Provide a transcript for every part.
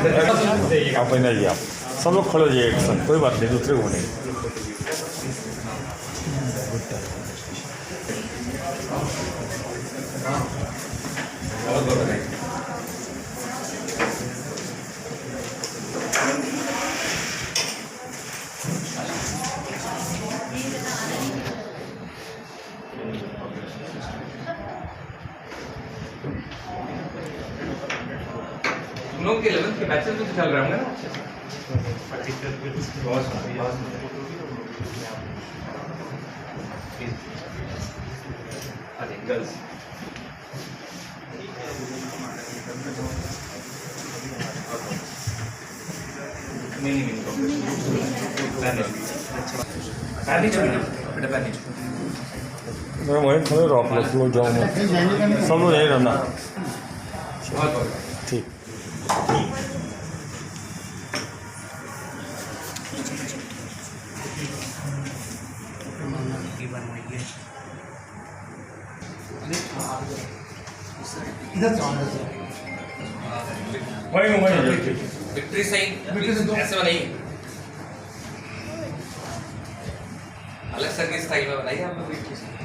आप नहीं आप सब लोग खड़े हो जाइए एक संग, कोई बात नहीं, दूसरे को नहीं। तुम लोग के 11th के बैचेस में तो चल रहे होंगे ना? गर्ल्स मैं वहीं खड़े रहो, आप लोग जाओ, सब लोग यहीं रहना। ठीक। वहीं विक्ट्री साइन ऐसे बनाइए, अलग सर की स्टाइल में बनाइए आप लोग विक्ट्री साइन।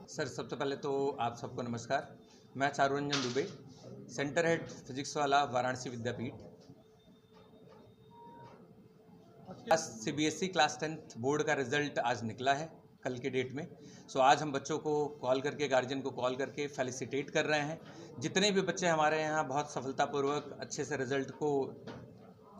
सर सबसे पहले तो आप सबको नमस्कार। मैं चारुरंजन दुबे, सेंटर हेड फिजिक्स वाला वाराणसी विद्यापीठ। CBSE क्लास 10th बोर्ड का रिजल्ट आज निकला है कल के डेट में। सो आज हम बच्चों को कॉल करके, गार्जियन को कॉल करके फेलिसिटेट कर रहे हैं। जितने भी बच्चे हमारे यहाँ बहुत सफलतापूर्वक अच्छे से रिजल्ट को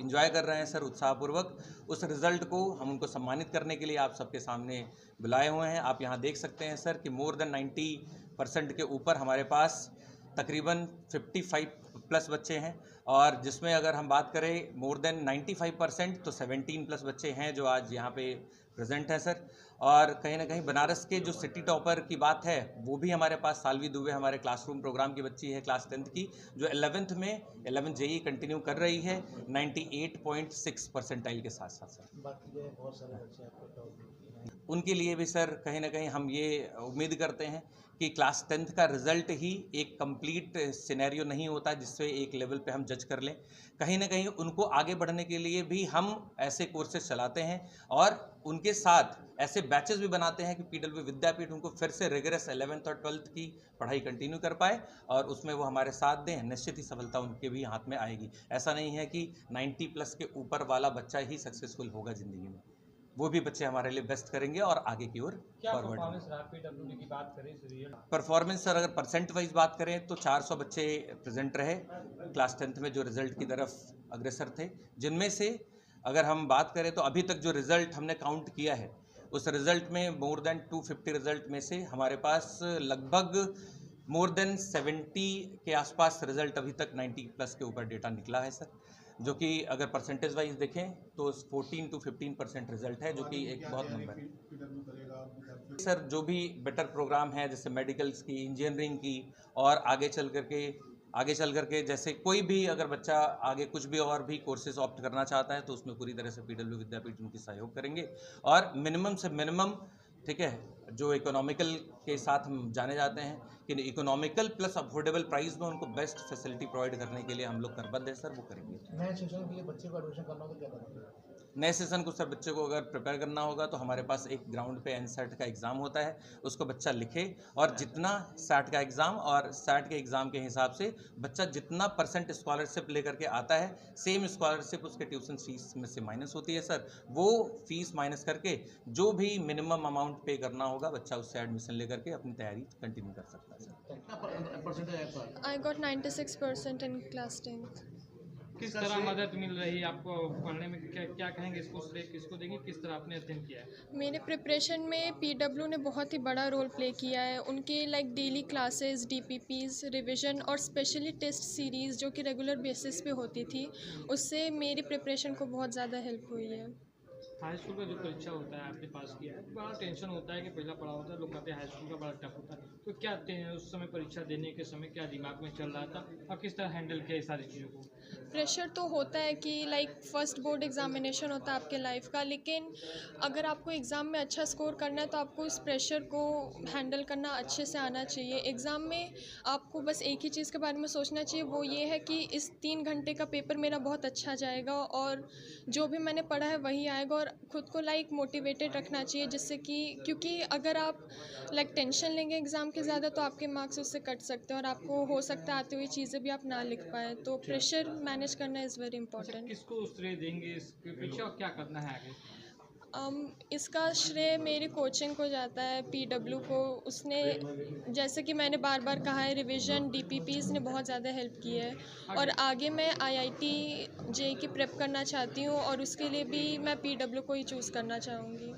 एंजॉय कर रहे हैं सर, उत्साहपूर्वक, उस रिज़ल्ट को हम उनको सम्मानित करने के लिए आप सबके सामने बुलाए हुए हैं। आप यहाँ देख सकते हैं सर कि मोर देन 90% के ऊपर हमारे पास तकरीबन 55+ बच्चे हैं, और जिसमें अगर हम बात करें मोर देन 95% तो 17+ बच्चे हैं जो आज यहाँ पे प्रेजेंट हैं सर। और कहीं ना कहीं बनारस के जो सिटी टॉपर की बात है वो भी हमारे पास सालवी दुबे हमारे क्लासरूम प्रोग्राम की बच्ची है क्लास 10th की, जो 11th में 11 JEE कंटिन्यू कर रही है 98.6 परसेंटाइल के साथ साथ सर। बाकी बहुत सारे बच्चे आपको टॉप उनके लिए भी सर कहीं ना कहीं हम ये उम्मीद करते हैं कि क्लास 10th का रिज़ल्ट ही एक कंप्लीट सिनेरियो नहीं होता जिससे एक लेवल पे हम जज कर लें। कहीं ना कहीं उनको आगे बढ़ने के लिए भी हम ऐसे कोर्सेज चलाते हैं और उनके साथ ऐसे बैचेस भी बनाते हैं कि PW विद्यापीठ उनको फिर से रिगरस 11th और 12th की पढ़ाई कंटिन्यू कर पाए और उसमें वो हमारे साथ दें। निश्चित ही सफलता उनके भी हाथ में आएगी। ऐसा नहीं है कि 90+ के ऊपर वाला बच्चा ही सक्सेसफुल होगा ज़िंदगी में, वो भी बच्चे हमारे लिए बेस्ट करेंगे और आगे की ओर फॉरवर्ड। की बात करें परफॉर्मेंस सर अगर परसेंट वाइज बात करें तो 400 बच्चे प्रेजेंट रहे क्लास 10th में जो रिज़ल्ट की तरफ अग्रसर थे, जिनमें से अगर हम बात करें तो अभी तक जो रिज़ल्ट हमने काउंट किया है उस रिज़ल्ट में मोर देन 250 रिज़ल्ट में से हमारे पास लगभग मोर देन 70 के आसपास रिज़ल्ट अभी तक 90+ के ऊपर डेटा निकला है सर, जो कि अगर परसेंटेज वाइज देखें तो 14 to 15% रिजल्ट है, जो कि एक बहुत नंबर है सर। जो भी बेटर प्रोग्राम है जैसे मेडिकल्स की, इंजीनियरिंग की, और आगे चल करके जैसे कोई भी अगर बच्चा आगे कुछ भी और भी कोर्सेज ऑप्ट करना चाहता है तो उसमें पूरी तरह से PW विद्यापीठ उनकी सहयोग करेंगे। और मिनिमम से मिनिमम, ठीक है, जो इकोनॉमिकल के साथ हम जाने जाते हैं कि इकोनॉमिकल प्लस अफोर्डेबल प्राइस में उनको बेस्ट फैसिलिटी प्रोवाइड करने के लिए हम लोग करबद्ध है सर, वो करेंगे। नए सेशन के लिए बच्चे को एडमिशन करना हो तो क्या करेंगे? नए सेशन को सर बच्चे को अगर प्रिपेयर करना होगा तो हमारे पास एक ग्राउंड पे NSET का एग्ज़ाम होता है, उसको बच्चा लिखे और जितना SAT का एग्ज़ाम और SAT के एग्ज़ाम के हिसाब से बच्चा जितना % स्कॉलरशिप लेकर के आता है, सेम स्कॉलरशिप उसके ट्यूशन फीस में से माइनस होती है सर। वो फीस माइनस करके जो भी मिनिमम अमाउंट पे करना होगा बच्चा उससे एडमिशन लेकर के अपनी तैयारी कंटिन्यू कर सकता है सर। कितना परसेंटेज है आपका? I got 96% in class 10th. किस तरह मदद मिल रही है आपको पढ़ने में? क्या कहेंगे, इसको श्रेय किसको देंगे, किस तरह आपने अध्ययन किया है? मेरे प्रिपरेशन में PW ने बहुत ही बड़ा रोल प्ले किया है। उनके डेली क्लासेस, DPPs, रिवीजन और स्पेशली टेस्ट सीरीज़ जो कि रेगुलर बेसिस पे होती थी, उससे मेरी प्रिपरेशन को बहुत ज़्यादा हेल्प हुई है। हाई स्कूल का जो परीक्षा होता है आपने पास किया है, बड़ा टेंशन होता है कि पहला पढ़ा होता है, लोग कहते हैं हाई स्कूल का बड़ा टफ होता है, तो क्या उस समय परीक्षा देने के समय क्या दिमाग में चल रहा था और किस तरह हैंडल किया ये सारी चीज़ों को? प्रेशर तो होता है कि लाइक फर्स्ट बोर्ड एग्जामिनेशन होता है आपके लाइफ का, लेकिन अगर आपको एग्ज़ाम में अच्छा स्कोर करना है तो आपको इस प्रेशर को हैंडल करना अच्छे से आना चाहिए। एग्ज़ाम में आपको बस एक ही चीज़ के बारे में सोचना चाहिए, वो ये है कि इस 3 घंटे का पेपर मेरा बहुत अच्छा जाएगा और जो भी मैंने पढ़ा है वही आएगा, और ख़ुद को लाइक मोटिवेटेड रखना चाहिए, जिससे कि क्योंकि अगर आप लाइक टेंशन लेंगे एग्ज़ाम के ज़्यादा तो आपके मार्क्स उससे कट सकते हैं और आपको हो सकता है आती हुई चीज़ें भी आप ना लिख पाए। तो प्रेशर मैनेज करना इज़ वेरी अच्छा, इंपॉर्टेंट। किसको श्रेय देंगे इसके पीछे और क्या करना है आगे? इसका श्रेय मेरी कोचिंग को जाता है, पीडब्ल्यू को। उसने, जैसे कि मैंने बार बार कहा है, रिवीजन डीपीपीज़ ने बहुत ज़्यादा हेल्प की है, और आगे मैं आईआईटी जेईई की प्रेप करना चाहती हूँ और उसके लिए भी मैं पीडब्ल्यू को ही चूज़ करना चाहूँगी।